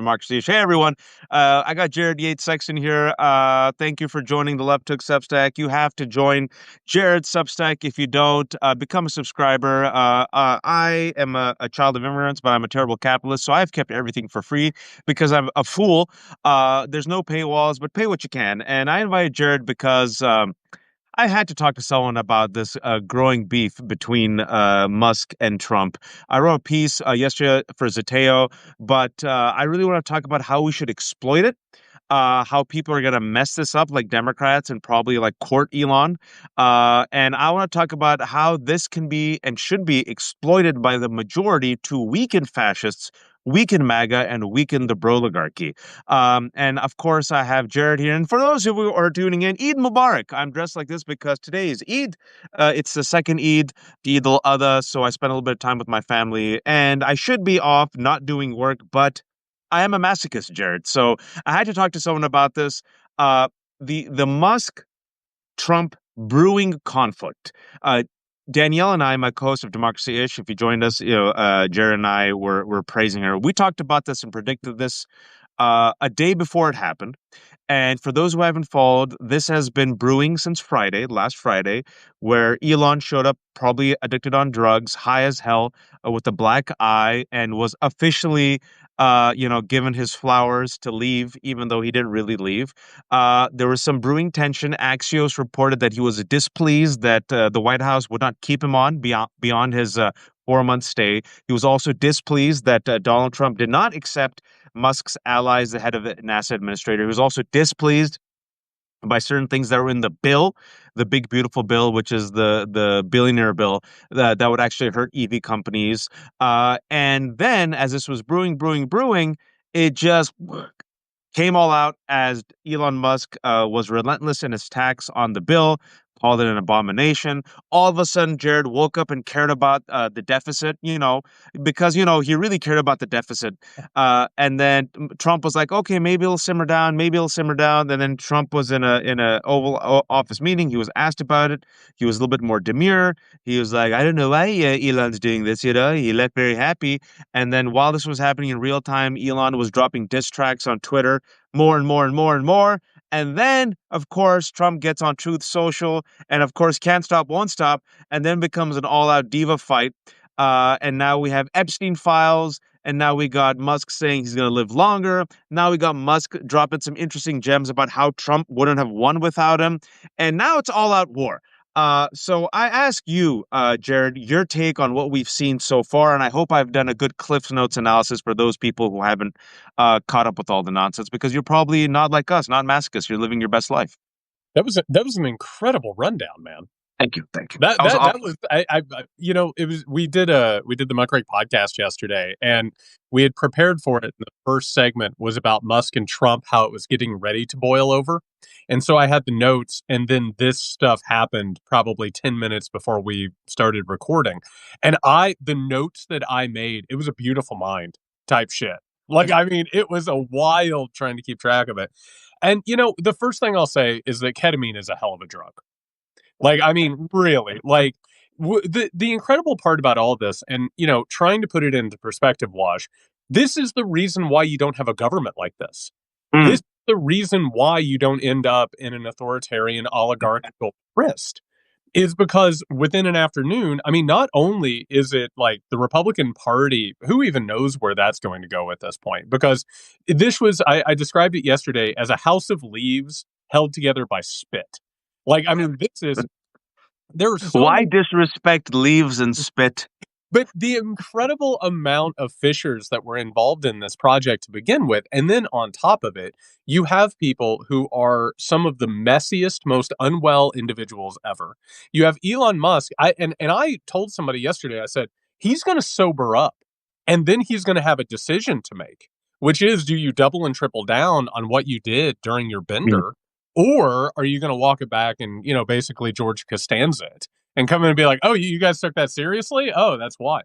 democracy. Hey, everyone. I got Jared Yates Sexton here. Thank you for joining the Left Hook Substack. You have to join Jared's Substack. If you don't, become a subscriber. I am a child of immigrants, but I'm a terrible capitalist, so I've kept everything for free because I'm a fool. There's no paywalls, but pay what you can. And I invited Jared because I had to talk to someone about this growing beef between Musk and Trump. I wrote a piece yesterday for Zateo, but I really want to talk about how we should exploit it, how people are going to mess this up like Democrats and probably like court Elon. And I want to talk about how this can be and should be exploited by the majority to weaken fascists, weaken MAGA, and weaken the broligarchy. And of course, I have Jared here. And for those of you who are tuning in, Eid Mubarak. I'm dressed like this because today is Eid. It's the second Eid, the Eid al-Adha. So I spent a little bit of time with my family, and I should be off, not doing work, but I am a masochist, Jared. So I had to talk to someone about this. The Musk-Trump brewing conflict. Danielle and I, my co-host of Democracy Ish, if you joined us, Jared and I were praising her. We talked about this and predicted this a day before it happened. And for those who haven't followed, this has been brewing since Friday, last Friday, where Elon showed up probably addicted on drugs, high as hell, with a black eye, and was officially, given his flowers to leave, even though he didn't really leave. There was some brewing tension. Axios reported that he was displeased that the White House would not keep him on beyond his 4-month stay. He was also displeased that Donald Trump did not accept Musk's allies, the head of the NASA administrator. He was also displeased by certain things that were in the bill, the big beautiful bill, which is the billionaire bill that would actually hurt EV companies. And then, as this was brewing, it just came all out as Elon Musk was relentless in his attacks on the bill, called it an abomination. All of a sudden, Jared woke up and cared about the deficit, because, he really cared about the deficit. And then Trump was like, okay, maybe it'll simmer down. And then Trump was in a Oval Office meeting. He was asked about it. He was a little bit more demure. He was like, I don't know why Elon's doing this, He looked very happy. And then while this was happening in real time, Elon was dropping diss tracks on Twitter, more and more and more and more. And then, of course, Trump gets on Truth Social and, of course, can't stop, won't stop, and then becomes an all-out diva fight. And now we have Epstein files, and now we got Musk saying he's going to live longer. Now we got Musk dropping some interesting gems about how Trump wouldn't have won without him. And now it's all-out war. So I ask you, Jared, your take on what we've seen so far, and I hope I've done a good Cliff Notes analysis for those people who haven't caught up with all the nonsense, because you're probably not like us, not masochists. You're living your best life. That was an incredible rundown, man. Thank you. That was it was we did the Muck Rake podcast yesterday, and we had prepared for it. The first segment was about Musk and Trump, how it was getting ready to boil over. And so I had the notes, and then this stuff happened probably 10 minutes before we started recording. And the notes that I made, it was a beautiful mind type shit. Like, I mean, it was a wild trying to keep track of it. And, the first thing I'll say is that ketamine is a hell of a drug. Like, I mean, really, like the incredible part about all this, and, trying to put it into perspective, Wash, this is the reason why you don't have a government like this. This is the reason why you don't end up in an authoritarian oligarchical tryst, is because within an afternoon, I mean, not only is it like the Republican Party, who even knows where that's going to go at this point, because this was, I described it yesterday as a house of leaves held together by spit. Like, I mean, why disrespect leaves and spit? But the incredible amount of fissures that were involved in this project to begin with, and then on top of it, you have people who are some of the messiest, most unwell individuals ever. You have Elon Musk. I told somebody yesterday, I said, he's going to sober up, and then he's going to have a decision to make, which is, do you double and triple down on what you did during your bender? Or are you going to walk it back and, basically George Costanza it and come in and be like, oh, you guys took that seriously? Oh, that's wild.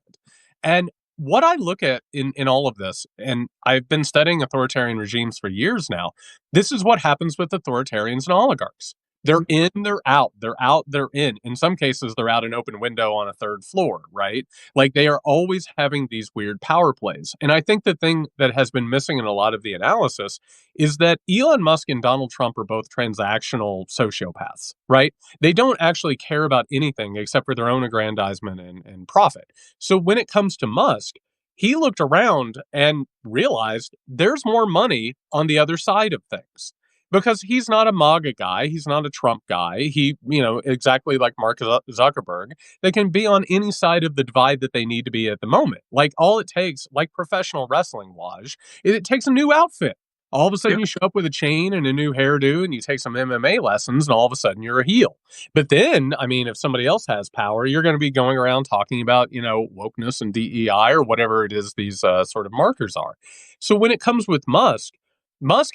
And what I look at in all of this, and I've been studying authoritarian regimes for years now, this is what happens with authoritarians and oligarchs. They're in, they're out. They're out, they're in. In some cases, they're out an open window on a third floor, right? Like they are always having these weird power plays. And I think the thing that has been missing in a lot of the analysis is that Elon Musk and Donald Trump are both transactional sociopaths, right? They don't actually care about anything except for their own aggrandizement and profit. So when it comes to Musk, he looked around and realized there's more money on the other side of things because he's not a MAGA guy. He's not a Trump guy. He, exactly like Mark Zuckerberg, they can be on any side of the divide that they need to be at the moment. Like all it takes, like professional wrestling, Waj, is it takes a new outfit. All of a sudden, you show up with a chain and a new hairdo, and you take some MMA lessons, and all of a sudden, you're a heel. But then, I mean, if somebody else has power, you're going to be going around talking about, wokeness and DEI or whatever it is these sort of markers are. So when it comes with Musk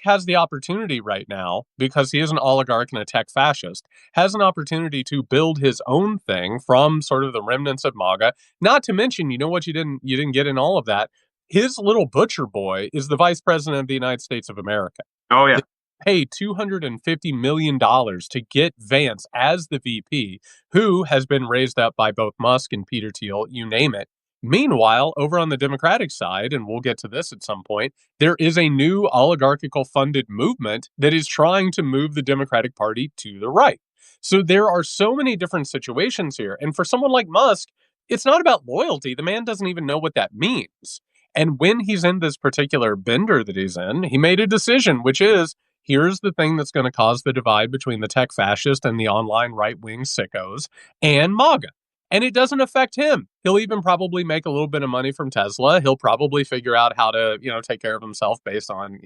has the opportunity right now, because he is an oligarch and a tech fascist, has an opportunity to build his own thing from sort of the remnants of MAGA. Not to mention, you know what you didn't get in all of that? His little butcher boy is the vice president of the United States of America. Oh, yeah. They paid $250 million to get Vance as the VP, who has been raised up by both Musk and Peter Thiel, you name it. Meanwhile, over on the Democratic side, and we'll get to this at some point, there is a new oligarchical funded movement that is trying to move the Democratic Party to the right. So there are so many different situations here. And for someone like Musk, it's not about loyalty. The man doesn't even know what that means. And when he's in this particular bender that he's in, he made a decision, which is here's the thing that's going to cause the divide between the tech fascist and the online right wing sickos and MAGA. And it doesn't affect him. He'll even probably make a little bit of money from Tesla. He'll probably figure out how to, take care of himself based on,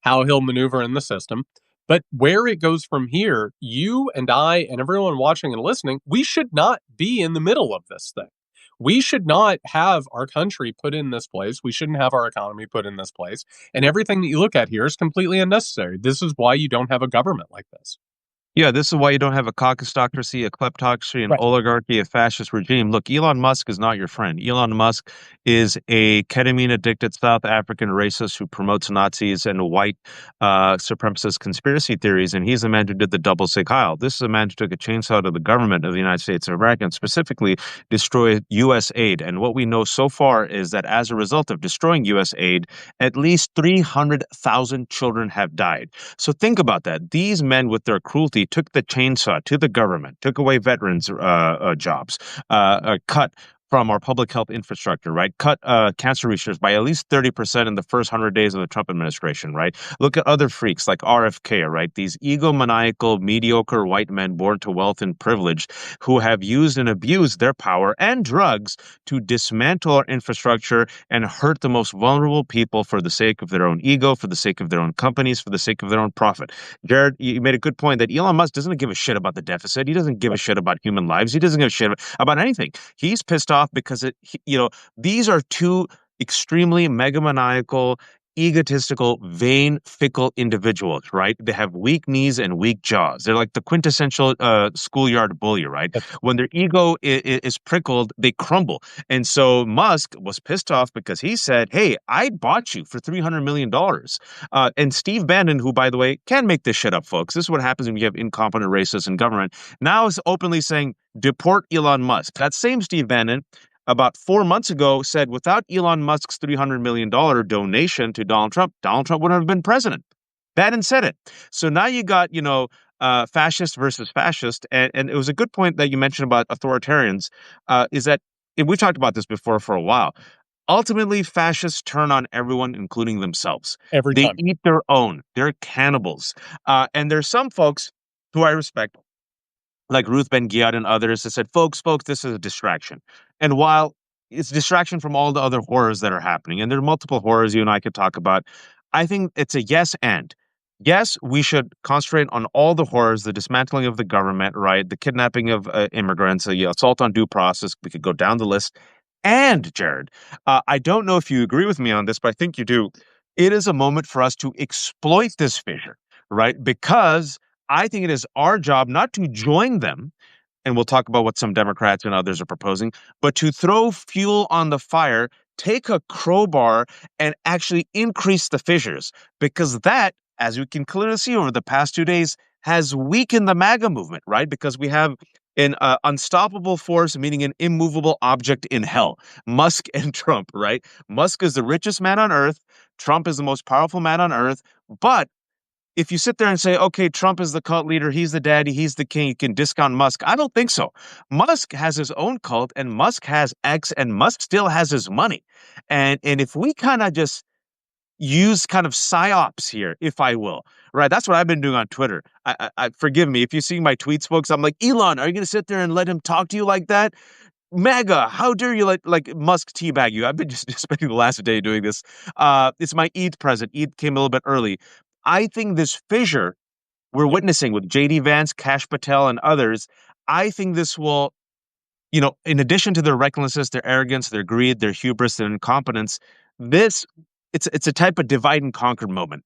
how he'll maneuver in the system. But where it goes from here, you and I and everyone watching and listening, we should not be in the middle of this thing. We should not have our country put in this place. We shouldn't have our economy put in this place. And everything that you look at here is completely unnecessary. This is why you don't have a government like this. Yeah, this is why you don't have a caucusocracy, a kleptocracy, an Right. oligarchy, a fascist regime. Look, Elon Musk is not your friend. Elon Musk is a ketamine-addicted South African racist who promotes Nazis and white supremacist conspiracy theories, and he's the man who did the double sig Heil. This is a man who took a chainsaw to the government of the United States of America and specifically destroyed U.S. aid. And what we know so far is that as a result of destroying U.S. aid, at least 300,000 children have died. So think about that. These men, with their cruelty, took the chainsaw to the government, took away veterans' jobs, cut from our public health infrastructure, right? Cut cancer research by at least 30% in the first 100 days of the Trump administration, right? Look at other freaks like RFK, right? These egomaniacal, mediocre white men born to wealth and privilege who have used and abused their power and drugs to dismantle our infrastructure and hurt the most vulnerable people for the sake of their own ego, for the sake of their own companies, for the sake of their own profit. Jared, you made a good point that Elon Musk doesn't give a shit about the deficit. He doesn't give a shit about human lives. He doesn't give a shit about anything. He's pissed off because these are two extremely megamaniacal, egotistical, vain, fickle individuals, right? They have weak knees and weak jaws. They're like the quintessential schoolyard bully, right? When their ego is prickled, they crumble. And so Musk was pissed off because he said, hey, I bought you for $300 million. And Steve Bannon, who, by the way, can make this shit up, folks. This is what happens when you have incompetent racists in government, now is openly saying, deport Elon Musk. That same Steve Bannon, about 4 months ago, said without Elon Musk's $300 million donation to Donald Trump wouldn't have been president. Bannon said it. So now you got, fascist versus fascist. And it was a good point that you mentioned about authoritarians, is that, and we've talked about this before for a while, ultimately fascists turn on everyone, including themselves. Every They time. eat their own. They're cannibals. And there's some folks who I respect, like Ruth Ben-Ghiat and others, that said, folks, this is a distraction. And while it's distraction from all the other horrors that are happening, and there are multiple horrors you and I could talk about, I think it's a yes and. Yes, we should concentrate on all the horrors, the dismantling of the government, right? The kidnapping of immigrants, the assault on due process. We could go down the list. And, Jared, I don't know if you agree with me on this, but I think you do. It is a moment for us to exploit this fissure, right? Because I think it is our job not to join them, and we'll talk about what some Democrats and others are proposing, but to throw fuel on the fire, take a crowbar, and actually increase the fissures. Because that, as we can clearly see over the past 2 days, has weakened the MAGA movement, right? Because we have an unstoppable force, meaning an immovable object in hell. Musk and Trump, right? Musk is the richest man on earth. Trump is the most powerful man on earth. But if you sit there and say, okay, Trump is the cult leader, he's the daddy, he's the king, you can discount Musk. I don't think so. Musk has his own cult, and Musk has X, and Musk still has his money. And if we kind of just use kind of psyops here, if I will, right? That's what I've been doing on Twitter. Forgive me if you see my tweets, folks. I'm like, Elon, are you going to sit there and let him talk to you like that? MAGA, how dare you let like Musk teabag you? I've been just spending the last day doing this. It's my Eid present. Eid came a little bit early. I think this fissure we're witnessing with JD Vance, Kash Patel, and others, I think this will, in addition to their recklessness, their arrogance, their greed, their hubris, their incompetence, this it's a type of divide and conquer moment.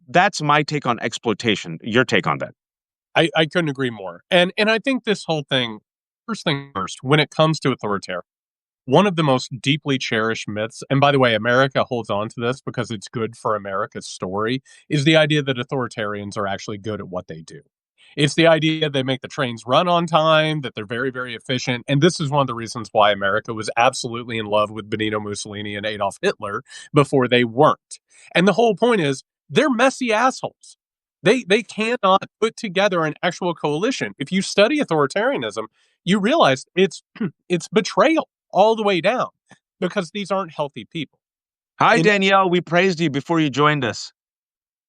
That's my take on exploitation. Your take on that? I couldn't agree more. And I think this whole thing, first thing first, when it comes to authoritarian, one of the most deeply cherished myths, and by the way, America holds on to this because it's good for America's story, is the idea that authoritarians are actually good at what they do. It's the idea they make the trains run on time, that they're very, very efficient. And this is one of the reasons why America was absolutely in love with Benito Mussolini and Adolf Hitler before they weren't. And the whole point is they're messy assholes. They cannot put together an actual coalition. If you study authoritarianism, you realize it's betrayal all the way down because these aren't healthy people. Hi, In Danielle. We praised you before you joined us.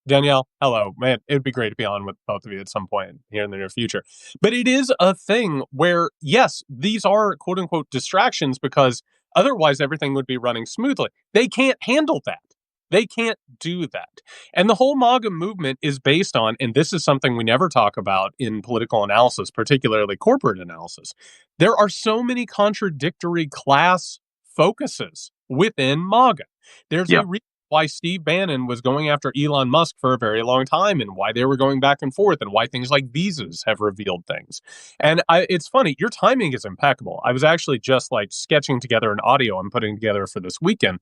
Danielle, hello, man. It'd be great to be on with both of you at some point here in the near future. But it is a thing where, yes, these are quote unquote distractions because otherwise everything would be running smoothly. They can't handle that. They can't do that. And the whole MAGA movement is based on, and this is something we never talk about in political analysis, particularly corporate analysis. There are so many contradictory class focuses within MAGA. There's Yeah. a reason why Steve Bannon was going after Elon Musk for a very long time and why they were going back and forth and why things like visas have revealed things. And it's funny, your timing is impeccable. I was actually just like sketching together an audio I'm putting together for this weekend.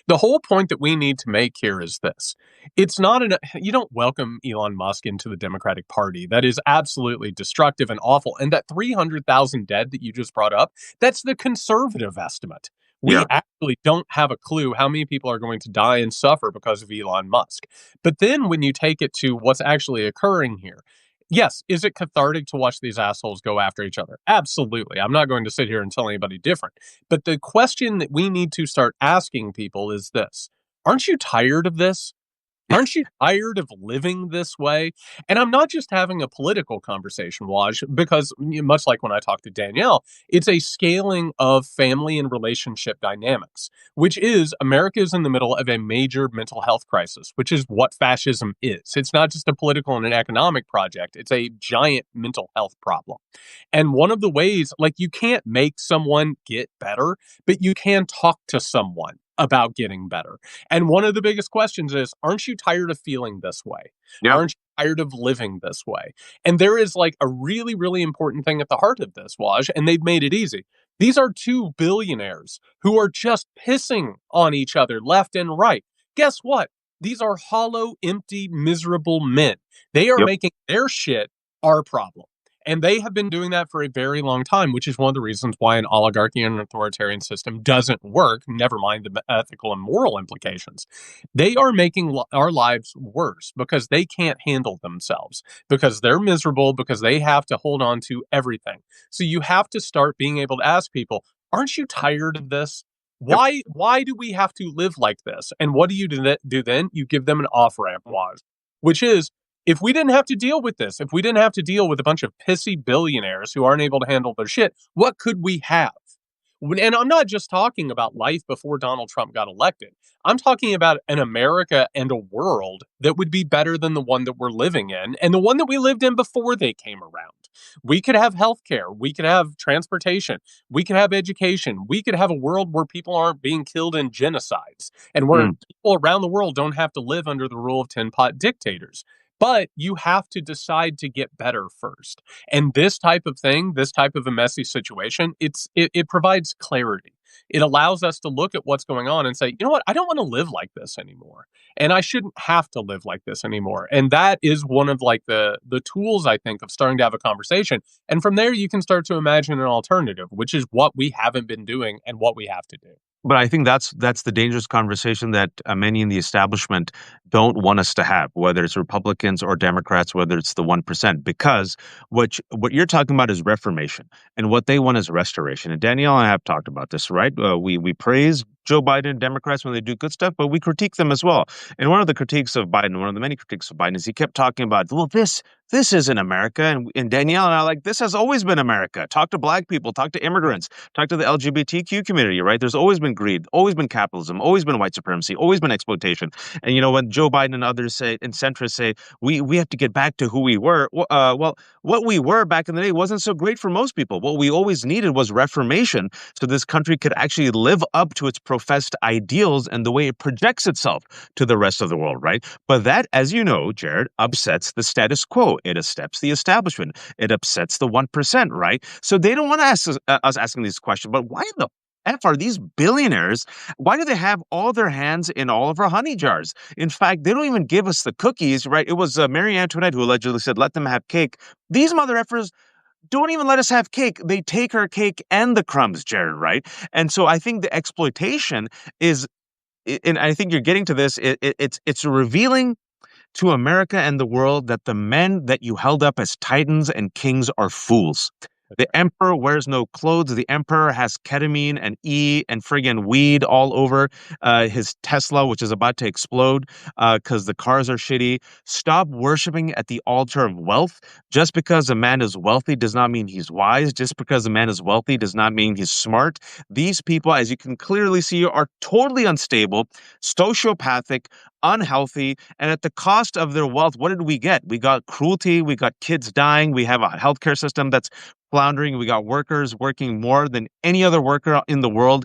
The whole point that we need to make here is this. It's not you don't welcome Elon Musk into the Democratic Party. That is absolutely destructive and awful. And that 300,000 dead that you just brought up, that's the conservative estimate. We Yeah. actually don't have a clue how many people are going to die and suffer because of Elon Musk. But then when you take it to what's actually occurring here, yes, is it cathartic to watch these assholes go after each other? Absolutely. I'm not going to sit here and tell anybody different. But the question that we need to start asking people is this. Aren't you tired of this? Aren't you tired of living this way? And I'm not just having a political conversation, Waj, because much like when I talk to Danielle, it's a scaling of family and relationship dynamics, which is America is in the middle of a major mental health crisis, which is what fascism is. It's not just a political and an economic project, it's a giant mental health problem. And one of the ways, like, you can't make someone get better, but you can talk to someone about getting better. And one of the biggest questions is, aren't you tired of feeling this way? Yeah. Aren't you tired of living this way? And there is like a really, really important thing at the heart of this, Waj, and they've made it easy. These are two billionaires who are just pissing on each other left and right. Guess what? These are hollow, empty, miserable men. They are Yep. making their shit our problem. And they have been doing that for a very long time, which is one of the reasons why an oligarchy and an authoritarian system doesn't work, never mind the ethical and moral implications. They are making our lives worse because they can't handle themselves, because they're miserable, because they have to hold on to everything. So you have to start being able to ask people, aren't you tired of this? Yep. Why do we have to live like this? And what do you do then? You give them an off-ramp, which is, if we didn't have to deal with this, if we didn't have to deal with a bunch of pissy billionaires who aren't able to handle their shit, what could we have? And I'm not just talking about life before Donald Trump got elected. I'm talking about an America and a world that would be better than the one that we're living in and the one that we lived in before they came around. We could have healthcare. We could have transportation. We could have education. We could have a world where people aren't being killed in genocides and where people around the world don't have to live under the rule of tin pot dictators. But you have to decide to get better first. And this type of thing, this type of a messy situation, it provides clarity. It allows us to look at what's going on and say, you know what, I don't want to live like this anymore. And I shouldn't have to live like this anymore. And that is one of like the tools, I think, of starting to have a conversation. And from there you can start to imagine an alternative, which is what we haven't been doing and what we have to do. But I think that's the dangerous conversation that many in the establishment don't want us to have, whether it's Republicans or Democrats, whether it's the 1%, because what you're talking about is reformation, and what they want is restoration. And Danielle and I have talked about this, right? We praise Joe Biden and Democrats when they do good stuff, but we critique them as well. And one of the critiques of Biden, one of the many critiques of Biden, is he kept talking about, well, this isn't America, and Danielle and I are like, this has always been America. Talk to black people, talk to immigrants, talk to the LGBTQ community, right? There's always been greed, always been capitalism, always been white supremacy, always been exploitation. And when Joe Biden and others say, and centrists say, we have to get back to who we were. Well, what we were back in the day wasn't so great for most people. What we always needed was reformation, so this country could actually live up to its professed ideals and the way it projects itself to the rest of the world, right? But that, as you know, Jared, upsets the status quo. It upsets the establishment. It upsets the 1%, right? So they don't want to ask us asking these questions. But why in the F are these billionaires? Why do they have all their hands in all of our honey jars? In fact, they don't even give us the cookies, right? It was Marie Antoinette who allegedly said, let them have cake. These mother effers don't even let us have cake. They take our cake and the crumbs, Jared, right? And so I think the exploitation is, and I think you're getting to this, it's revealing to America and the world that the men that you held up as titans and kings are fools. The emperor wears no clothes. The emperor has ketamine and and friggin' weed all over his Tesla, which is about to explode because the cars are shitty. Stop worshiping at the altar of wealth. Just because a man is wealthy does not mean he's wise. Just because a man is wealthy does not mean he's smart. These people, as you can clearly see, are totally unstable, sociopathic, unhealthy, and at the cost of their wealth, what did we get? We got cruelty, we got kids dying, we have a healthcare system that's floundering, we got workers working more than any other worker in the world,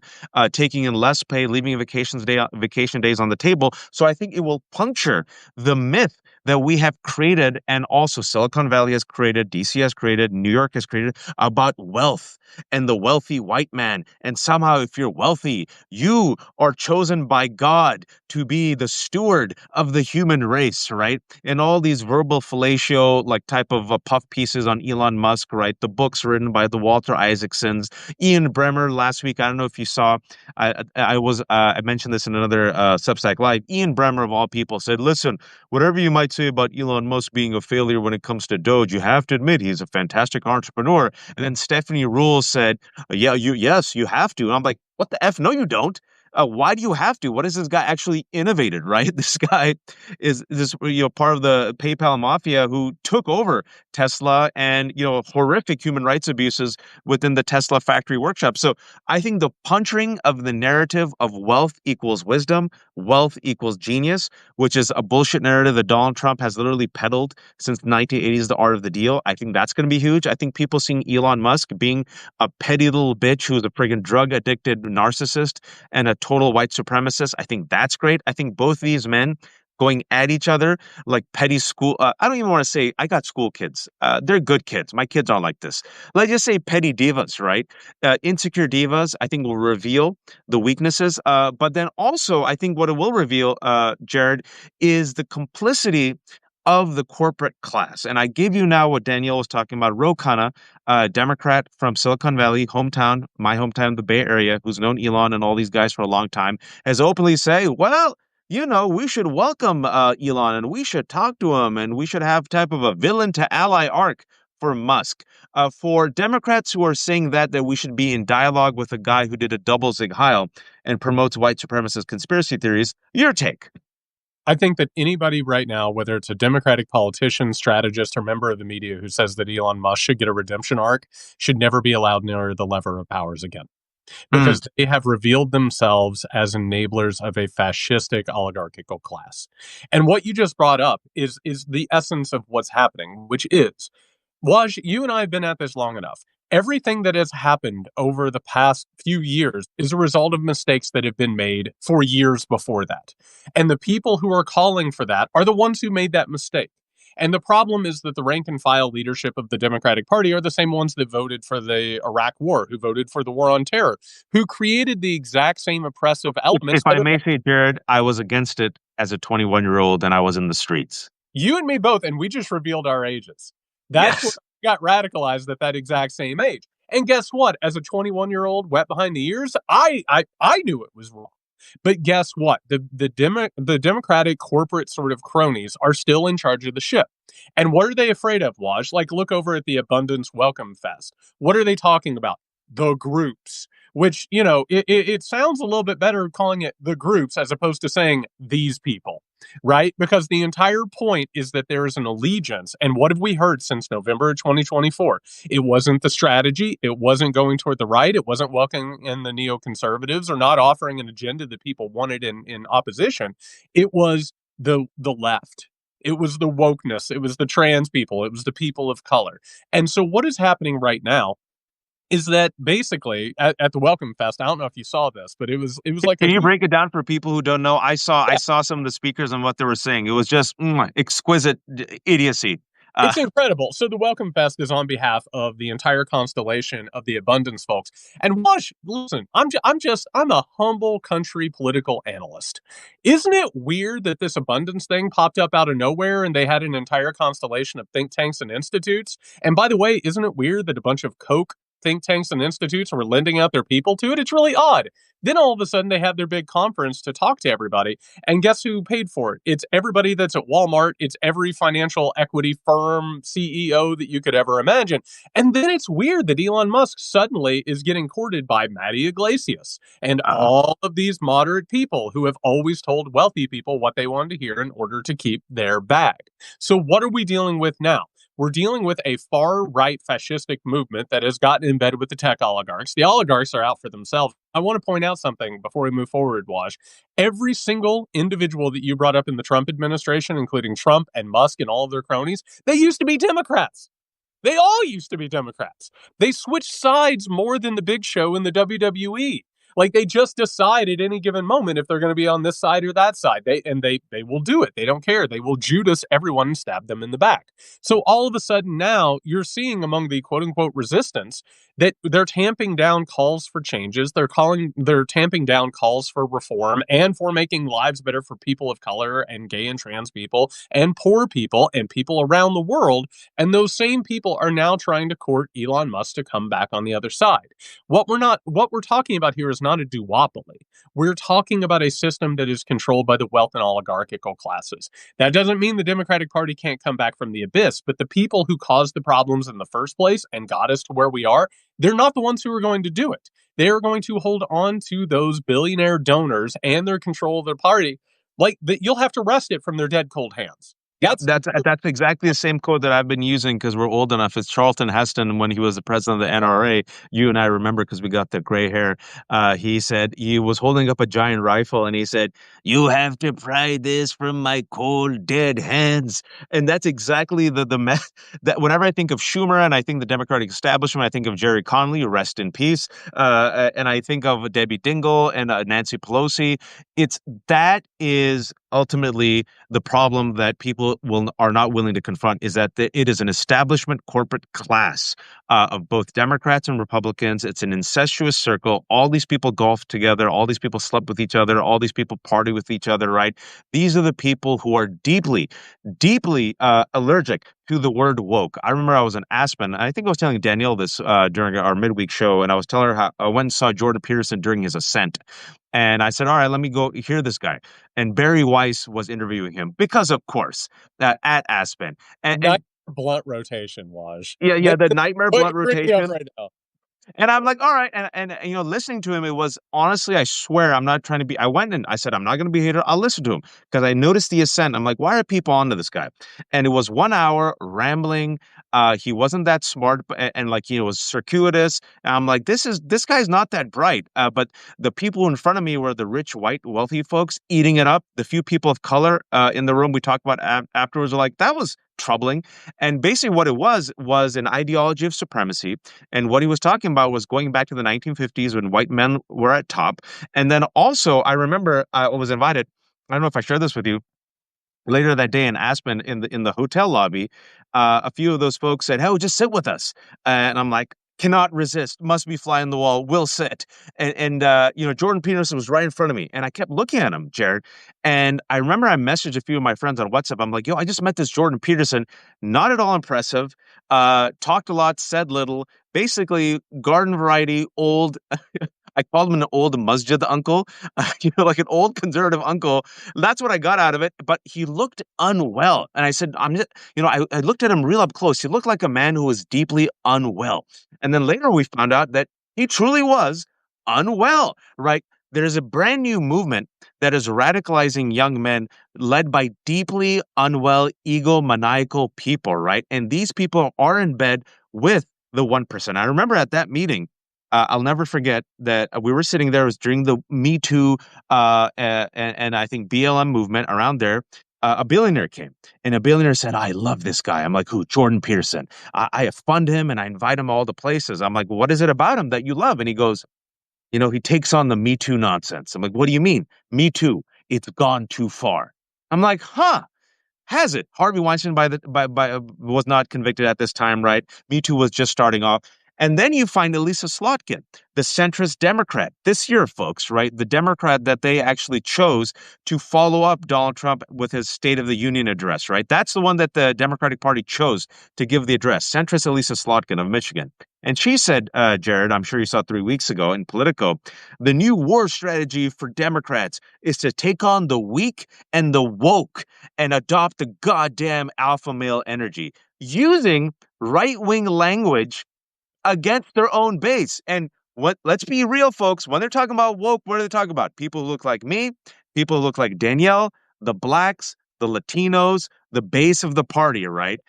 taking in less pay, leaving vacation days on the table. So I think it will puncture the myth that we have created, and also Silicon Valley has created, DC has created, New York has created, about wealth and the wealthy white man. And somehow, if you're wealthy, you are chosen by God to be the steward of the human race, right? And all these verbal fellatio, like type of puff pieces on Elon Musk, right? The books written by the Walter Isaacsons, Ian Bremmer last week. I don't know if you saw, I mentioned this in another Substack Live. Ian Bremmer, of all people, said, listen, whatever you might say about Elon Musk being a failure when it comes to Doge, you have to admit he's a fantastic entrepreneur. And then Stephanie Ruhle said, yes, you have to. And I'm like, what the F? No, you don't. Why do you have to? What has this guy actually innovated, right? This guy is this, part of the PayPal mafia who took over Tesla and, horrific human rights abuses within the Tesla factory workshop. So I think the puncturing of the narrative of wealth equals wisdom, wealth equals genius, which is a bullshit narrative that Donald Trump has literally peddled since the 1980s, the art of the deal. I think that's going to be huge. I think people seeing Elon Musk being a petty little bitch who's a friggin' drug addicted narcissist and a total white supremacist, I think that's great. I think both these men going at each other like petty school. I don't even want to say I got school kids. They're good kids. My kids aren't like this. Let's just say petty divas, right? Insecure divas, I think will reveal the weaknesses. But then also, I think what it will reveal, Jared, is the complicity of the corporate class. And I give you now what Danielle was talking about. Ro Khanna, a Democrat from Silicon Valley, hometown, my hometown, the Bay Area, who's known Elon and all these guys for a long time, has openly say, well, we should welcome Elon and we should talk to him and we should have type of a villain to ally arc for Musk. For Democrats who are saying that we should be in dialogue with a guy who did a double Zig Heil and promotes white supremacist conspiracy theories, your take. I think that anybody right now, whether it's a Democratic politician, strategist, or member of the media who says that Elon Musk should get a redemption arc, should never be allowed near the lever of powers again. Because they have revealed themselves as enablers of a fascistic oligarchical class. And what you just brought up is the essence of what's happening, which is, Waj, you and I have been at this long enough. Everything that has happened over the past few years is a result of mistakes that have been made for years before that. And the people who are calling for that are the ones who made that mistake. And the problem is that the rank and file leadership of the Democratic Party are the same ones that voted for the Iraq War, who voted for the war on terror, who created the exact same oppressive If elements I that are may say, Jared, I was against it as a 21-year-old and I was in the streets. you and me both, and we just revealed our ages. That's where Yes. I got radicalized at that exact same age. And guess what? As a 21-year-old wet behind the ears, I knew it was wrong. But guess what? The Democratic corporate sort of cronies are still in charge of the ship. And what are they afraid of, Waj? Like, look over at the Abundance Welcome Fest. What are they talking about? The groups, which, it sounds a little bit better calling it the groups as opposed to saying these people, right? Because the entire point is that there is an allegiance. And what have we heard since November of 2024? It wasn't the strategy. It wasn't going toward the right. It wasn't welcoming in the neoconservatives or not offering an agenda that people wanted in opposition. It was the left. It was the wokeness. It was the trans people. It was the people of color. And so what is happening right now is that basically at the Welcome Fest, I don't know if you saw this, but it was like a Can you huge. break it down for people who don't know? I saw some of the speakers and what they were saying. It was just exquisite idiocy. Uh, It's incredible. So the Welcome Fest is on behalf of the entire constellation of the Abundance folks. And Wash, listen, I'm a humble country political analyst. Isn't it weird that this Abundance thing popped up out of nowhere and they had an entire constellation of think tanks and institutes? And by the way, isn't it weird that a bunch of Koch think tanks and institutes were lending out their people to it? It's really odd. Then all of a sudden they had their big conference to talk to everybody. And guess who paid for it? It's everybody that's at Walmart. It's every financial equity firm CEO that you could ever imagine. And then it's weird that Elon Musk suddenly is getting courted by Matty Iglesias and uh, all of these moderate people who have always told wealthy people what they wanted to hear in order to keep their bag. So what are we dealing with now? We're dealing with a far right fascistic movement that has gotten in bed with the tech oligarchs. The oligarchs are out for themselves. I want to point out something before we move forward, Wash. Every single individual that you brought up in the Trump administration, including Trump and Musk and all of their cronies, they used to be Democrats. They all used to be Democrats. They switched sides more than the big show in the WWE. Like they just decide at any given moment if they're going to be on this side or that side. They will do it. They don't care. They will Judas everyone and stab them in the back. So all of a sudden now you're seeing among the quote unquote resistance that they're tamping down calls for changes. They're tamping down calls for reform and for making lives better for people of color and gay and trans people and poor people and people around the world. And those same people are now trying to court Elon Musk to come back on the other side. What we're talking about here is not a duopoly. We're talking about a system that is controlled by the wealth and oligarchical classes. That doesn't mean the Democratic Party can't come back from the abyss, but the people who caused the problems in the first place and got us to where we are, they're not the ones who are going to do it. They are going to hold on to those billionaire donors and their control of their party. Like that, you'll have to wrest it from their dead cold hands. Yep, That's that's exactly the same code that I've been using because we're old enough. It's Charlton Heston when he was the president of the NRA. You and I remember because we got the gray hair. He said he was holding up a giant rifle and he said, "You have to pry this from my cold dead hands." And that's exactly the that whenever I think of Schumer and I think the Democratic establishment, I think of Jerry Connolly, rest in peace, and I think of Debbie Dingell and Nancy Pelosi. It's that is ultimately the problem that people are not willing to confront is that it is an establishment corporate class of both Democrats and Republicans. It's an incestuous circle. All these people golf together. All these people slept with each other. All these people party with each other, right? These are the people who are deeply, deeply allergic to the word woke. I remember I was in Aspen. I think I was telling Danielle this during our midweek show, and I was telling her how I went and saw Jordan Peterson during his ascent. And I said, all right, let me go hear this guy. And Barry Weiss was interviewing him because, of course, at Aspen. And not blunt rotation, Waj. yeah, yeah, the nightmare blunt Bring me up rotation. right now. And I'm like, all right. And listening to him, it was honestly, I swear, I'm not trying to be. I went and I said, I'm not going to be a hater. I'll listen to him because I noticed the ascent. I'm like, why are people onto this guy? And it was 1 hour rambling. He wasn't that smart, and like he was circuitous. And I'm like, this guy's not that bright. But the people in front of me were the rich, white, wealthy folks eating it up. The few people of color in the room we talked about afterwards were like, that was troubling. And basically, what it was an ideology of supremacy. And what he was talking about was going back to the 1950s when white men were at top. And then also, I remember I was invited. I don't know if I shared this with you. later that day in Aspen in the hotel lobby, a few of those folks said, "Oh, just sit with us," and I'm like, "Cannot resist. Must be fly on the wall. Will sit." And Jordan Peterson was right in front of me, and I kept looking at him, Jared. And I remember I messaged a few of my friends on WhatsApp. I'm like, "Yo, I just met this Jordan Peterson. Not at all impressive. Talked a lot, said little. Basically, garden variety, old." I called him an old masjid uncle, like an old conservative uncle. That's what I got out of it. But he looked unwell. And I said, I looked at him real up close. He looked like a man who was deeply unwell. And then later we found out that he truly was unwell, right? There's a brand new movement that is radicalizing young men led by deeply unwell, egomaniacal people, right? And these people are in bed with the 1%. I remember at that meeting, I'll never forget that we were sitting there. It was during the Me Too and I think BLM movement around there. A billionaire came, and a billionaire said, "I love this guy." I'm like, "Who?" "Jordan Peterson. I fund him and I invite him all the places." I'm like, "What is it about him that you love?" And he goes, "He takes on the Me Too nonsense." I'm like, "What do you mean? Me Too? It's gone too far." I'm like, "Huh." Has it? Harvey Weinstein was not convicted at this time, right? Me Too was just starting off. And then you find Elisa Slotkin, the centrist Democrat this year, folks, right? The Democrat that they actually chose to follow up Donald Trump with his State of the Union address, right? That's the one that the Democratic Party chose to give the address, centrist Elisa Slotkin of Michigan. And she said, Jared, I'm sure you saw 3 weeks ago in Politico, the new war strategy for Democrats is to take on the weak and the woke and adopt the goddamn alpha male energy using right-wing language against their own base. And let's be real, folks. When they're talking about woke, what are they talking about? People who look like me, people who look like Danielle, the blacks, the Latinos, the base of the party, right?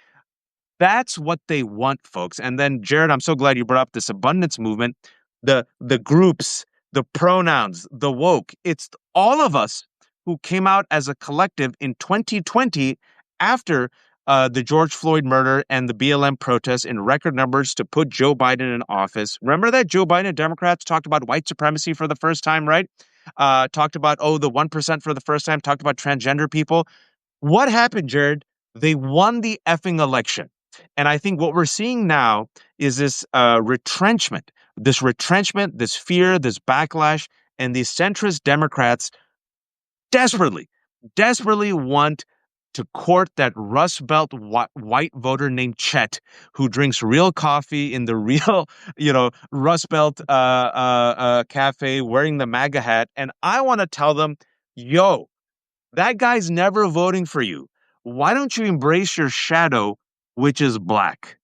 That's what they want, folks. And then, Jared, I'm so glad you brought up this abundance movement, the groups, the pronouns, the woke. It's all of us who came out as a collective in 2020 after the George Floyd murder and the BLM protests in record numbers to put Joe Biden in office. Remember that Joe Biden and Democrats talked about white supremacy for the first time, right? Talked about, the 1% for the first time, talked about transgender people. What happened, Jared? They won the effing election. And I think what we're seeing now is this retrenchment, this fear, this backlash, and these centrist Democrats desperately, desperately want to court that Rust Belt white voter named Chet, who drinks real coffee in the real, Rust Belt cafe, wearing the MAGA hat. And I want to tell them, yo, that guy's never voting for you. Why don't you embrace your shadow, which is black?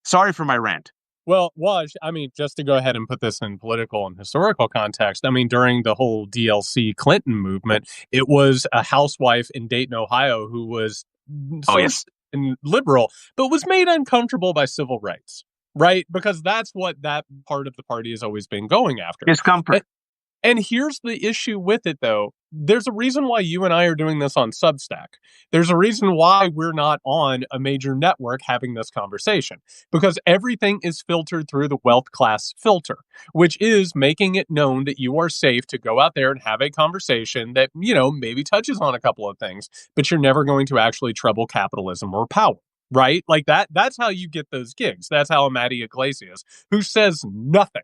Sorry for my rant. Well, Waj, I mean, just to go ahead and put this in political and historical context, I mean, during the whole DLC Clinton movement, it was a housewife in Dayton, Ohio, who was Oh, social yes. and liberal, but was made uncomfortable by civil rights, right? Because that's what that part of the party has always been going after. Discomfort. And here's the issue with it, though. There's a reason why you and I are doing this on Substack. There's a reason why we're not on a major network having this conversation. Because everything is filtered through the wealth class filter, which is making it known that you are safe to go out there and have a conversation that, maybe touches on a couple of things, but you're never going to actually trouble capitalism or power. Right? Like that's how you get those gigs. That's how a Matty Iglesias, who says nothing,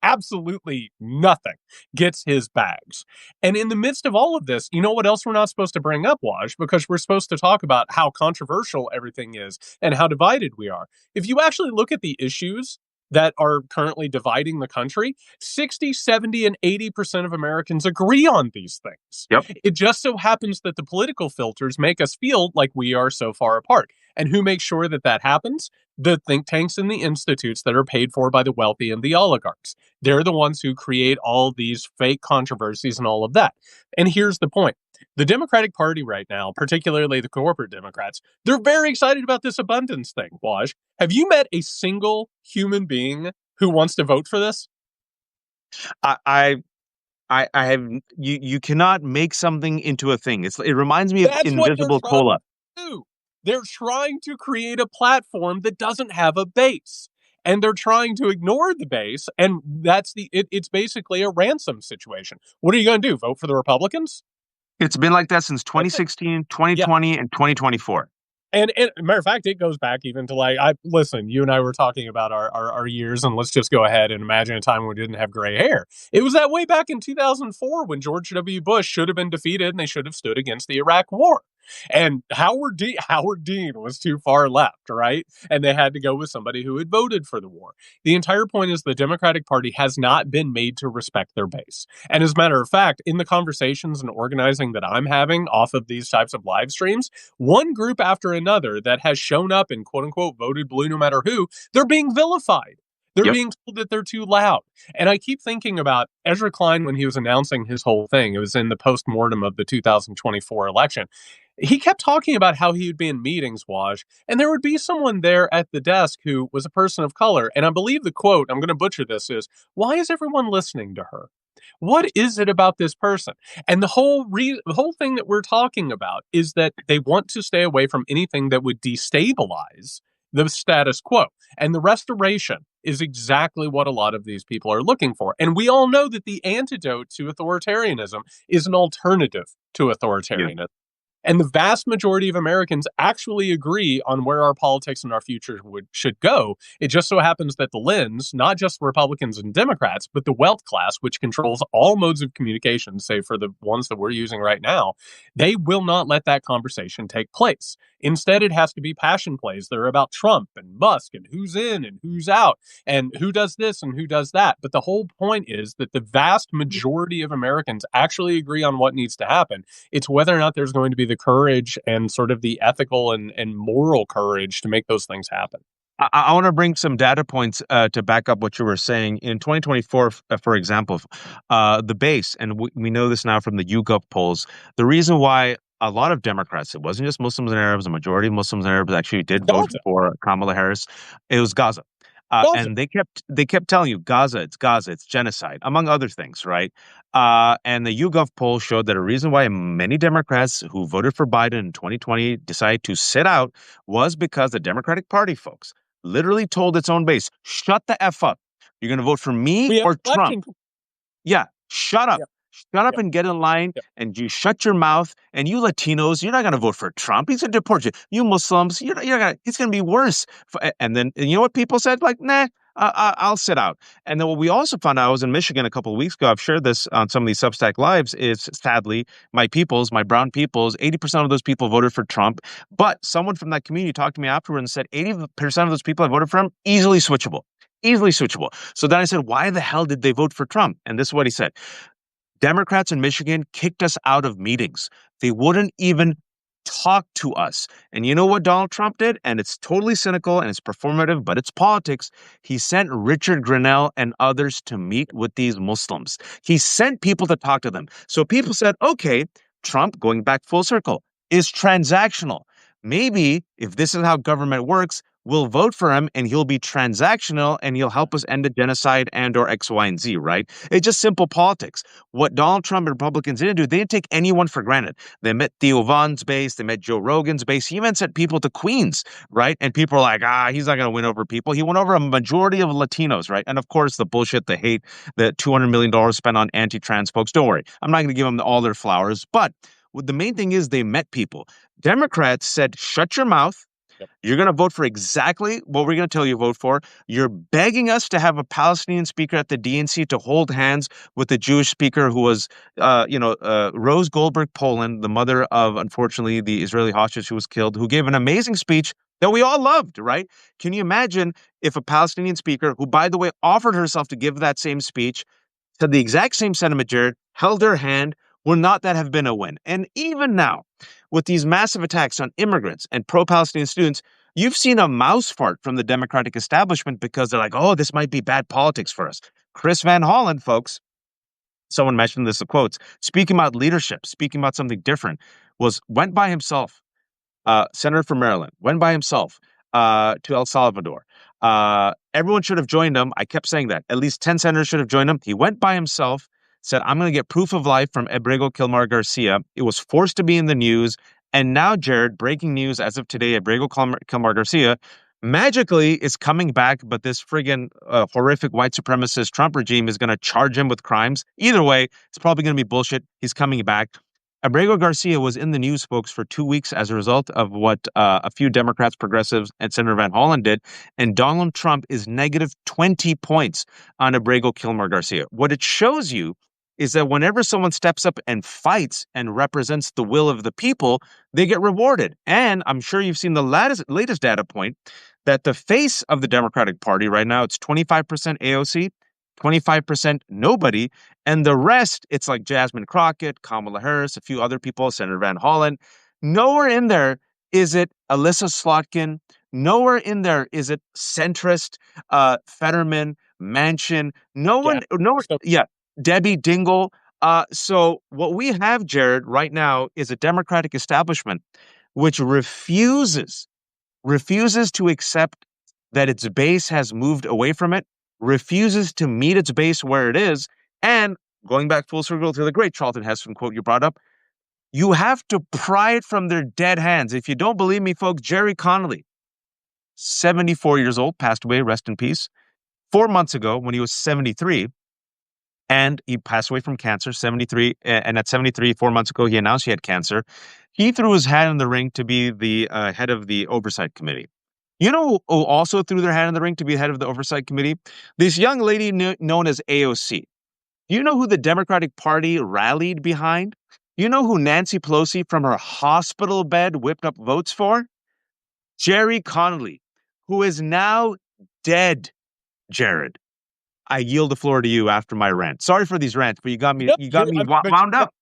absolutely nothing, gets his bags. And in the midst of all of this, you know what else we're not supposed to bring up, Waj? Because we're supposed to talk about how controversial everything is and how divided we are. If you actually look at the issues that are currently dividing the country, 60, 70, and 80% of Americans agree on these things. Yep. It just so happens that the political filters make us feel like we are so far apart. And who makes sure that that happens? The think tanks and the institutes that are paid for by the wealthy and the oligarchs. They're the ones who create all these fake controversies and all of that. And here's the point. The Democratic Party right now, particularly the corporate Democrats, they're very excited about this abundance thing, Waj. Have you met a single human being who wants to vote for this? I have you cannot make something into a thing. It reminds me of That's what they're Invisible trying Cola. to do. They're trying to create a platform that doesn't have a base. And they're trying to ignore the base, and it's basically a ransom situation. What are you going to do? Vote for the Republicans? It's been like that since That's it. 2016, Yeah. 2020, and 2024. And matter of fact, it goes back even to like I listen. You and I were talking about our years, and let's just go ahead and imagine a time when we didn't have gray hair. It was that way back in 2004 when George W. Bush should have been defeated, and they should have stood against the Iraq War. And Howard Dean was too far left, right? And they had to go with somebody who had voted for the war. The entire point is the Democratic Party has not been made to respect their base. And as a matter of fact, in the conversations and organizing that I'm having off of these types of live streams, one group after another that has shown up and quote unquote voted blue no matter who, they're being vilified. They're Yep. being told that they're too loud. And I keep thinking about Ezra Klein when he was announcing his whole thing. It was in the post-mortem of the 2024 election. He kept talking about how he would be in meetings, Waj, and there would be someone there at the desk who was a person of color. And I believe the quote, I'm going to butcher this, is, "Why is everyone listening to her? What is it about this person?" And the whole thing that we're talking about is that they want to stay away from anything that would destabilize the status quo. And the restoration is exactly what a lot of these people are looking for. And we all know that the antidote to authoritarianism is an alternative to Yeah. authoritarianism. And the vast majority of Americans actually agree on where our politics and our future should go. It just so happens that the lens, not just Republicans and Democrats, but the wealth class, which controls all modes of communication, save for the ones that we're using right now, they will not let that conversation take place. Instead, it has to be passion plays that are about Trump and Musk and who's in and who's out and who does this and who does that. But the whole point is that the vast majority of Americans actually agree on what needs to happen. It's whether or not there's going to be the courage and sort of the ethical and moral courage to make those things happen. I want to bring some data points to back up what you were saying. In 2024, for example, the base, and we know this now from the YouGov polls, the reason why a lot of Democrats, it wasn't just Muslims and Arabs, a majority of Muslims and Arabs actually did vote Gaza. for Kamala Harris. It was Gaza. Gaza. And they kept telling you Gaza, it's genocide, among other things, right? And the YouGov poll showed that a reason why many Democrats who voted for Biden in 2020 decided to sit out was because the Democratic Party folks literally told its own base, "Shut the f up. You're going to vote for me We have or Trump." election. Yeah, shut up. Yep. Shut up Yep. and get in line, Yep. and you shut your mouth. And you Latinos, you're not going to vote for Trump. He's going to deport you. You Muslims, you're gonna, it's going to be worse. And you know what people said? Like, nah, I'll sit out. And then what we also found out, I was in Michigan a couple of weeks ago. I've shared this on some of these Substack lives, is sadly, my brown peoples, 80% of those people voted for Trump. But someone from that community talked to me afterward and said 80% of those people that voted for him, easily switchable. Easily switchable. So then I said, why the hell did they vote for Trump? And this is what he said. Democrats in Michigan kicked us out of meetings. They wouldn't even talk to us. And you know what Donald Trump did? And it's totally cynical and it's performative, but it's politics. He sent Richard Grenell and others to meet with these Muslims. He sent people to talk to them. So people said, okay, Trump, going back full circle, is transactional. Maybe if this is how government works, we'll vote for him and he'll be transactional and he'll help us end a genocide and or X, Y, and Z, right? It's just simple politics. What Donald Trump and Republicans didn't do, they didn't take anyone for granted. They met Theo Vaughn's base, they met Joe Rogan's base. He even sent people to Queens, right? And people are like, he's not going to win over people. He won over a majority of Latinos, right? And of course, the bullshit, the hate, the $200 million spent on anti-trans folks. Don't worry. I'm not going to give them all their flowers. But the main thing is they met people. Democrats said, shut your mouth. Yep. You're going to vote for exactly what we're going to tell you to vote for. You're begging us to have a Palestinian speaker at the DNC to hold hands with the Jewish speaker who was, Rose Goldberg Poland, the mother of, unfortunately, the Israeli hostage who was killed, who gave an amazing speech that we all loved, right? Can you imagine if a Palestinian speaker, who, by the way, offered herself to give that same speech, said the exact same sentiment, Jared, held her hand, would not that have been a win? And even now, with these massive attacks on immigrants and pro-Palestinian students, you've seen a mouse fart from the Democratic establishment because they're like, oh, this might be bad politics for us. Chris Van Hollen, folks, someone mentioned this in quotes, speaking about leadership, speaking about something different, went by himself, senator from Maryland, went by himself to El Salvador. Everyone should have joined him. I kept saying that. At least 10 senators should have joined him. He went by himself, said, I'm going to get proof of life from Abrego Kilmar Garcia. It was forced to be in the news. And now, Jared, breaking news as of today, Abrego Kilmar Garcia magically is coming back, but this friggin' horrific white supremacist Trump regime is going to charge him with crimes. Either way, it's probably going to be bullshit. He's coming back. Abrego Garcia was in the news, folks, for 2 weeks as a result of what a few Democrats, progressives, and Senator Van Hollen did. And Donald Trump is negative 20 points on Abrego Kilmer Garcia. What it shows you is that whenever someone steps up and fights and represents the will of the people, they get rewarded. And I'm sure you've seen the latest data point that the face of the Democratic Party right now, it's 25% AOC, 25% nobody, and the rest, it's like Jasmine Crockett, Kamala Harris, a few other people, Senator Van Hollen. Nowhere in there is it Alyssa Slotkin. Nowhere in there is it centrist, Fetterman, Manchin. No Yeah. one, no, So yeah, Debbie Dingell. So what we have, Jared, right now is a Democratic establishment which refuses to accept that its base has moved away from it, refuses to meet its base where it is, and going back full circle to the great Charlton Heston quote you brought up, you have to pry it from their dead hands. If you don't believe me, folks, Jerry Connolly, 74 years old, passed away, rest in peace, 4 months ago when he was 73, and he passed away from cancer, 73. And at 73, 4 months ago, he announced he had cancer. He threw his hat in the ring to be the head of the Oversight Committee. You know who also threw their hat in the ring to be head of the Oversight Committee? This young lady known as AOC. Do you know who the Democratic Party rallied behind? You know who Nancy Pelosi from her hospital bed whipped up votes for? Jerry Connolly, who is now dead, Jared. I yield the floor to you after my rant. Sorry for these rants, but you got me no, but wound up.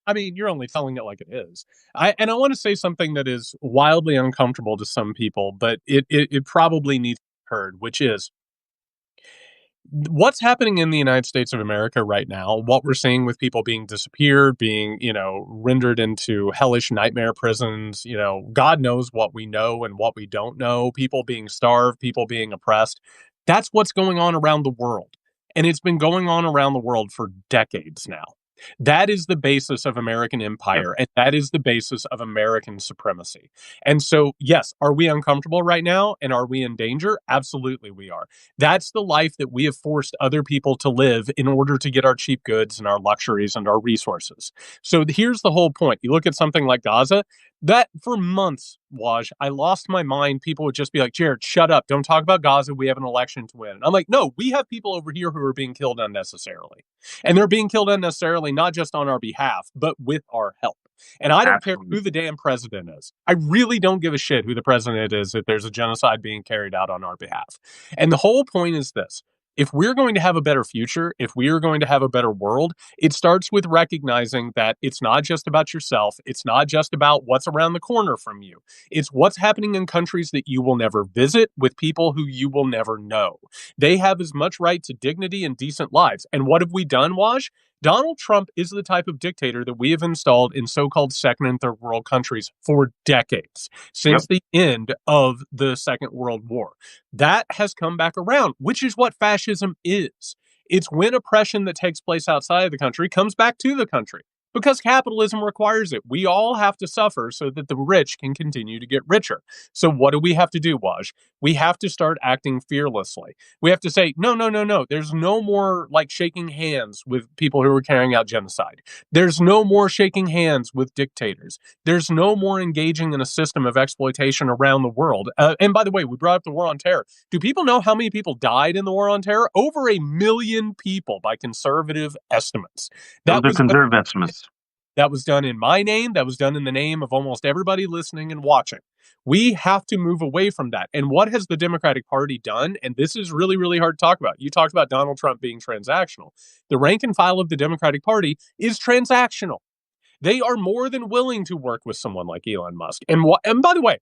I mean, you're only telling it like it is. I want to say something that is wildly uncomfortable to some people, but it probably needs to be heard, which is what's happening in the United States of America right now, what we're seeing with people being disappeared, being, rendered into hellish nightmare prisons, God knows what we know and what we don't know, people being starved, people being oppressed. That's what's going on around the world. And it's been going on around the world for decades now. That is the basis of American Yep. empire, and that is the basis of American supremacy. And so, yes, are we uncomfortable right now? And are we in danger? Absolutely, we are. That's the life that we have forced other people to live in order to get our cheap goods and our luxuries and our resources. So here's the whole point. You look at something like Gaza, that for months, Waj, I lost my mind. People would just be like, Jared, shut up. Don't talk about Gaza. We have an election to win. And I'm like, no, we have people over here who are being killed unnecessarily. And they're being killed unnecessarily, not just on our behalf, but with our help. And I don't care Absolutely. who the damn president is. I really don't give a shit who the president is if there's a genocide being carried out on our behalf. And the whole point is this. If we're going to have a better future, if we are going to have a better world, it starts with recognizing that it's not just about yourself. It's not just about what's around the corner from you. It's what's happening in countries that you will never visit with people who you will never know. They have as much right to dignity and decent lives. And what have we done, Waj? Donald Trump is the type of dictator that we have installed in so-called second and third world countries for decades, Yep. since the end of the Second World War. That has come back around, which is what fascism is. It's when oppression that takes place outside of the country comes back to the country because capitalism requires it. We all have to suffer so that the rich can continue to get richer. So what do we have to do, Waj? We have to start acting fearlessly. We have to say, no, no, no, no. There's no more like shaking hands with people who are carrying out genocide. There's no more shaking hands with dictators. There's no more engaging in a system of exploitation around the world. And by the way, we brought up the war on terror. Do people know how many people died in the war on terror? Over 1 million people by conservative estimates. Those That are was conservative estimates. that was done in my name. That was done in the name of almost everybody listening and watching. We have to move away from that. And what has the Democratic Party done? And this is really, really hard to talk about. You talked about Donald Trump being transactional. The rank and file of the Democratic Party is transactional. They are more than willing to work with someone like Elon Musk. And by the way,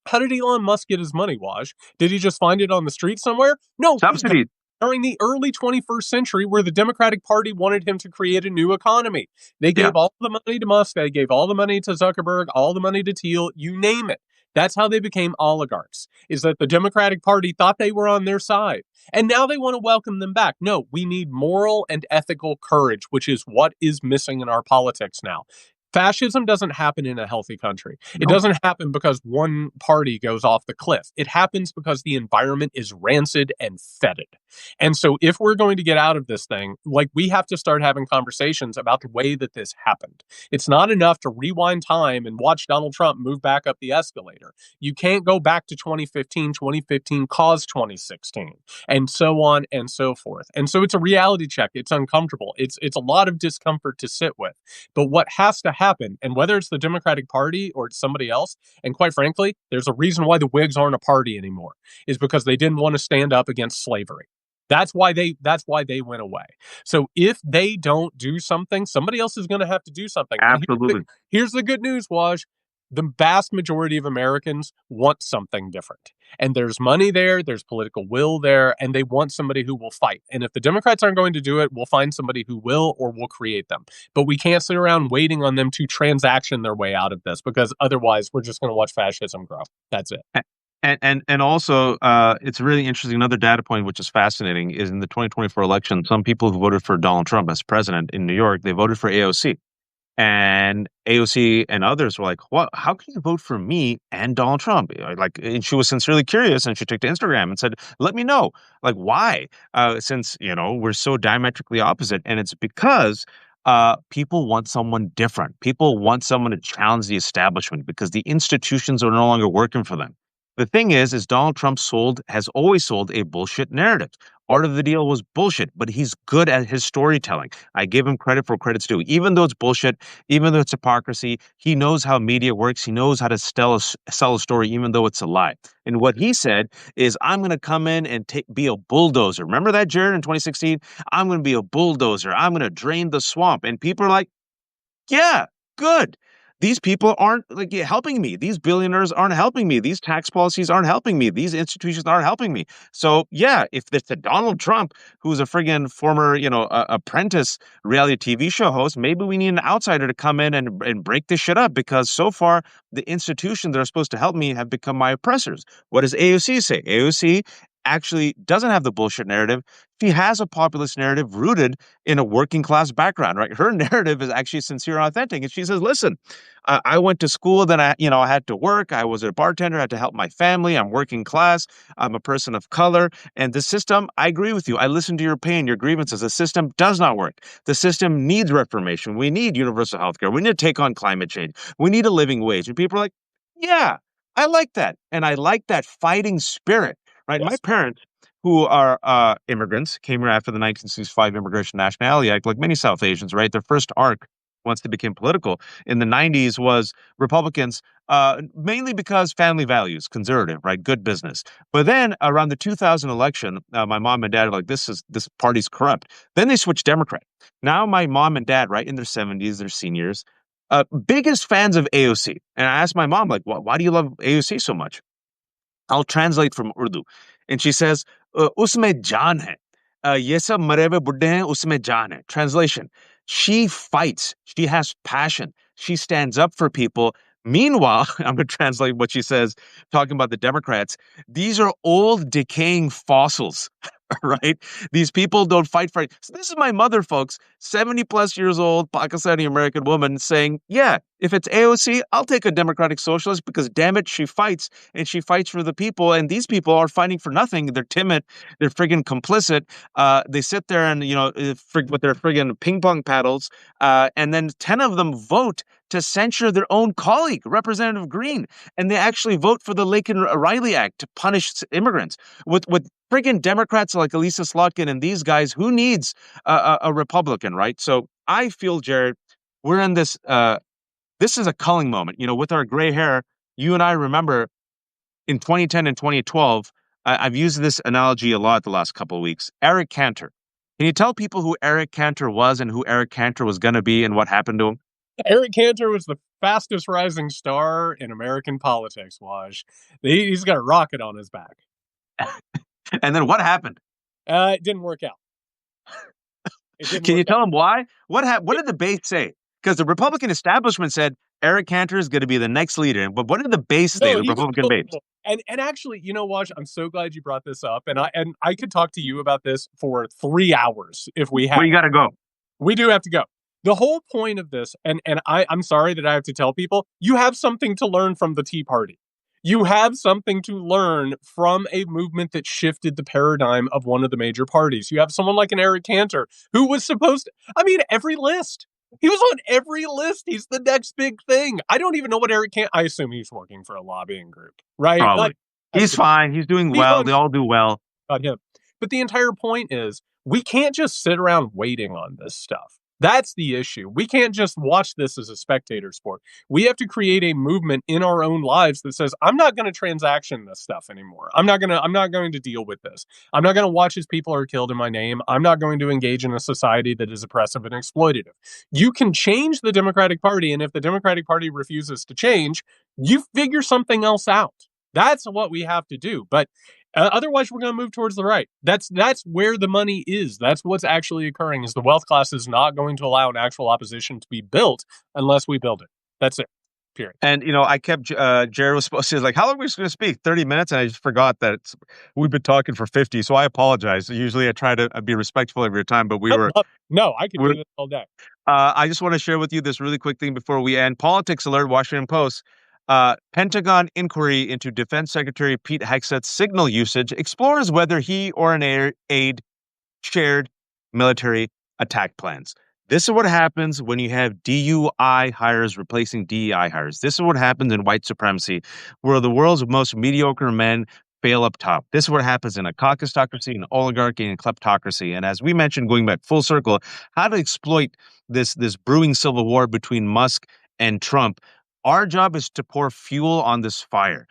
how did Elon Musk get his money, Waj? Did he just find it on the street somewhere? No, he paid Subsidies. during the early 21st century where the Democratic Party wanted him to create a new economy. They Yeah. gave all the money to Musk, they gave all the money to Zuckerberg, all the money to Thiel, you name it. That's how they became oligarchs, is that the Democratic Party thought they were on their side. And now they want to welcome them back. No, we need moral and ethical courage, which is what is missing in our politics now. Fascism doesn't happen in a healthy country. It No. doesn't happen because one party goes off the cliff. It happens because the environment is rancid and fetid. And so if we're going to get out of this thing, like, we have to start having conversations about the way that this happened. It's not enough to rewind time and watch Donald Trump move back up the escalator. You can't go back to 2015. 2015 caused 2016, and so on and so forth. And so it's a reality check. It's uncomfortable. It's a lot of discomfort to sit with. But what has to happen, and whether it's the Democratic Party or it's somebody else, and quite frankly, there's a reason why the Whigs aren't a party anymore, is because they didn't want to stand up against slavery. That's why they went away. So if they don't do something, somebody else is going to have to do something. And Absolutely. here's the good news, Waj. The vast majority of Americans want something different. And there's money there, there's political will there, and they want somebody who will fight. And if the Democrats aren't going to do it, we'll find somebody who will, or we'll create them. But we can't sit around waiting on them to transaction their way out of this, because otherwise we're just going to watch fascism grow. That's it. And also, it's really interesting. Another data point, which is fascinating, is in the 2024 election, some people who voted for Donald Trump as president in New York, they voted for AOC. And AOC and others were like, "What? How can you vote for me and Donald Trump?" Like, and she was sincerely curious, and she took to Instagram and said, "Let me know, like, why? Since we're so diametrically opposite." And it's because people want someone different. People want someone to challenge the establishment because the institutions are no longer working for them. The thing is Donald Trump has always sold a bullshit narrative. Yep. Art of the Deal was bullshit, but he's good at his storytelling. I give him credit for credit's due. Even though it's bullshit, even though it's hypocrisy, he knows how media works. He knows how to sell a story, even though it's a lie. And what he said is, I'm going to come in and be a bulldozer. Remember that, Jared, in 2016? I'm going to be a bulldozer. I'm going to drain the swamp. And people are like, yeah, good. These people aren't like helping me. These billionaires aren't helping me. These tax policies aren't helping me. These institutions aren't helping me. So yeah, if it's a Donald Trump who's a friggin' former, apprentice reality TV show host, maybe we need an outsider to come in and break this shit up, because so far the institutions that are supposed to help me have become my oppressors. What does AOC say? AOC actually doesn't have the bullshit narrative. She has a populist narrative rooted in a working class background, right? Her narrative is actually sincere and authentic. And she says, listen, I went to school, then I had to work. I was a bartender, I had to help my family. I'm working class. I'm a person of color. And the system, I agree with you. I listen to your pain, your grievances. The system does not work. The system needs reformation. We need universal health care. We need to take on climate change. We need a living wage. And people are like, yeah, I like that. And I like that fighting spirit, right? My Yes. parents, who are immigrants, came here after the 1965 Immigration Nationality Act, like many South Asians, right? Their first arc, once they became political in the 90s, was Republicans, mainly because family values, conservative, right? Good business. But then around the 2000 election, my mom and dad are like, this party's corrupt. Then they switched Democrat. Now my mom and dad, right, in their 70s, they're seniors, biggest fans of AOC. And I asked my mom, like, why do you love AOC so much? I'll translate from Urdu. And she says, Usme jaan hai. Ye sab mare hue buddhe hain, usme jaan hai. Translation: she fights. She has passion. She stands up for people. Meanwhile, I'm going to translate what she says, talking about the Democrats. These are old, decaying fossils. Right? These people don't fight for it. So this is my mother, folks, 70 plus years old, Pakistani American woman, saying, yeah, if it's AOC, I'll take a democratic socialist because, damn it, she fights, and she fights for the people. And these people are fighting for nothing. They're timid. They're friggin' complicit. They sit there and, with their friggin' ping pong paddles. And then 10 of them vote to censure their own colleague, Representative Green. And they actually vote for the Laken Riley Act to punish immigrants. With friggin' Democrats like Elisa Slotkin and these guys, who needs a Republican, right? So I feel, Jared, we're in this. This is a culling moment. With our gray hair, you and I remember in 2010 and 2012. I've used this analogy a lot the last couple of weeks. Eric Cantor. Can you tell people who Eric Cantor was and who Eric Cantor was going to be and what happened to him? Eric Cantor was the fastest rising star in American politics, Waj. He's got a rocket on his back. And then what happened? It didn't work out. Can you tell them why? What did the base say? Because the Republican establishment said Eric Cantor is going to be the next leader. But what did the base say, the Republican base? And actually, Waj, I'm so glad you brought this up. And I could talk to you about this for 3 hours if we had. Well, you got to go. We do have to go. The whole point of this, and I'm sorry that I have to tell people, you have something to learn from the Tea Party. You have something to learn from a movement that shifted the paradigm of one of the major parties. You have someone like an Eric Cantor who was supposed to, I mean, every list. He was on every list. He's the next big thing. I don't even know what Eric Cantor, I assume he's working for a lobbying group, right? Probably. Like, He's fine. He's doing he's well. on They all do well. about him. But the entire point is we can't just sit around waiting on this stuff. That's the issue. We can't just watch this as a spectator sport. We have to create a movement in our own lives that says, I'm not going to transaction this stuff anymore. I'm not going to deal with this. I'm not going to watch as people are killed in my name. I'm not going to engage in a society that is oppressive and exploitative. You can change the Democratic Party, and if the Democratic Party refuses to change, you figure something else out. That's what we have to do. But otherwise, we're going to move towards the right. That's where the money is. That's what's actually occurring. Is the wealth class is not going to allow an actual opposition to be built unless we build it. That's it. Period. And I kept Jared was supposed to like, how long are we going to speak? 30 minutes, and I just forgot that we've been talking for 50. So I apologize. Usually I try to be respectful of your time, but No, I could do this all day. I just want to share with you this really quick thing before we end. Politics alert, Washington Post. Pentagon inquiry into Defense Secretary Pete Hegseth's signal usage explores whether he or an aide shared military attack plans. This is what happens when you have DUI hires replacing DEI hires. This is what happens in white supremacy, where the world's most mediocre men fail up top. This is what happens in a caucusocracy, an oligarchy, and a kleptocracy. And as we mentioned, going back full circle, how to exploit this brewing civil war between Musk and Trump. Our job is to pour fuel on this fire,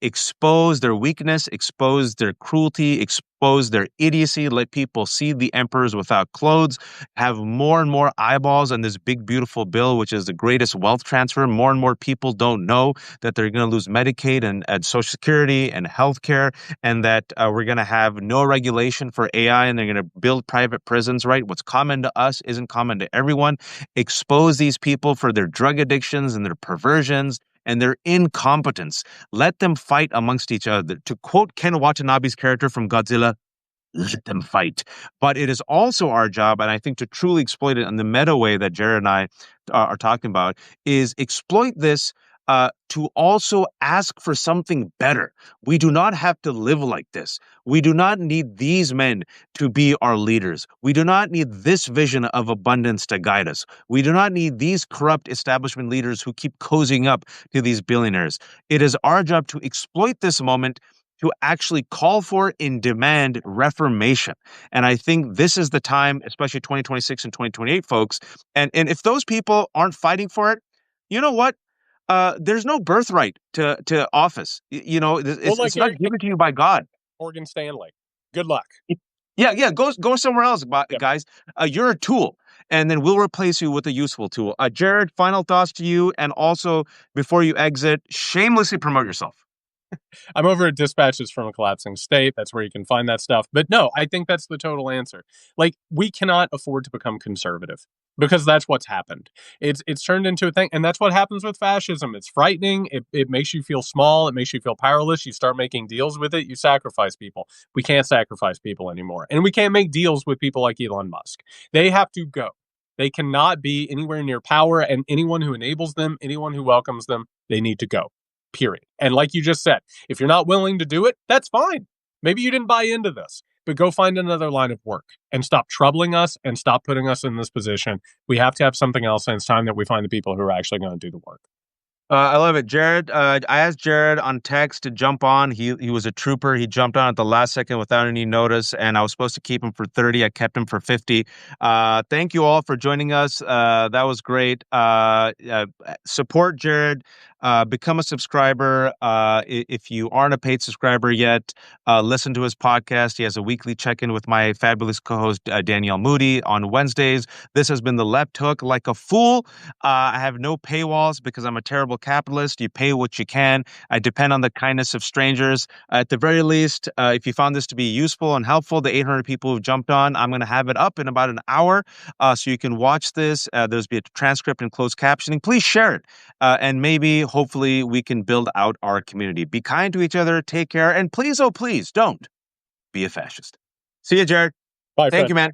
expose their weakness, expose their cruelty, expose their idiocy, let people see the emperors without clothes, have more and more eyeballs on this big, beautiful bill, which is the greatest wealth transfer. More and more people don't know that they're going to lose Medicaid and Social Security and healthcare, and that we're going to have no regulation for AI, and they're going to build private prisons, right? What's common to us isn't common to everyone. Expose these people for their drug addictions and their perversions and their incompetence. Let them fight amongst each other. To quote Ken Watanabe's character from Godzilla, let them fight. But it is also our job, and I think to truly exploit it in the meta way that Jared and I are talking about, is exploit this to also ask for something better. We do not have to live like this. We do not need these men to be our leaders. We do not need this vision of abundance to guide us. We do not need these corrupt establishment leaders who keep cozying up to these billionaires. It is our job to exploit this moment to actually call for and demand reformation. And I think this is the time, especially 2026 and 2028, folks. And if those people aren't fighting for it, you know what? There's no birthright to office. It's not given to you by God. Morgan Stanley. Good luck. Yeah. Go somewhere else, guys. You're a tool, and then we'll replace you with a useful tool. Jared, final thoughts to you, and also before you exit, shamelessly promote yourself. I'm over at Dispatches from a Collapsing State. That's where you can find that stuff. But no, I think that's the total answer. Like, we cannot afford to become conservative because that's what's happened. It's turned into a thing. And that's what happens with fascism. It's frightening. It makes you feel small. It makes you feel powerless. You start making deals with it. You sacrifice people. We can't sacrifice people anymore. And we can't make deals with people like Elon Musk. They have to go. They cannot be anywhere near power. And anyone who enables them, anyone who welcomes them, they need to go. Period. And like you just said, if you're not willing to do it, that's fine. Maybe you didn't buy into this, but go find another line of work and stop troubling us and stop putting us in this position. We have to have something else, and it's time that we find the people who are actually going to do the work. I love it. Jared, I asked Jared on text to jump on. He was a trooper. He jumped on at the last second without any notice, and I was supposed to keep him for 30. I kept him for 50. Thank you all for joining us. That was great. Support Jared. Become a subscriber. If you aren't a paid subscriber yet, listen to his podcast. He has a weekly check-in with my fabulous co-host, Danielle Moody, on Wednesdays. This has been The Left Hook. Like a fool, I have no paywalls because I'm a terrible capitalist. You pay what you can. I depend on the kindness of strangers. At the very least, if you found this to be useful and helpful, the 800 people who've jumped on, I'm going to have it up in about an hour so you can watch this. There's be a transcript and closed captioning. Please share it. And maybe, hopefully, we can build out our community. Be kind to each other. Take care. And please, oh, please, don't be a fascist. See you, Jared. Bye, Thank you, man.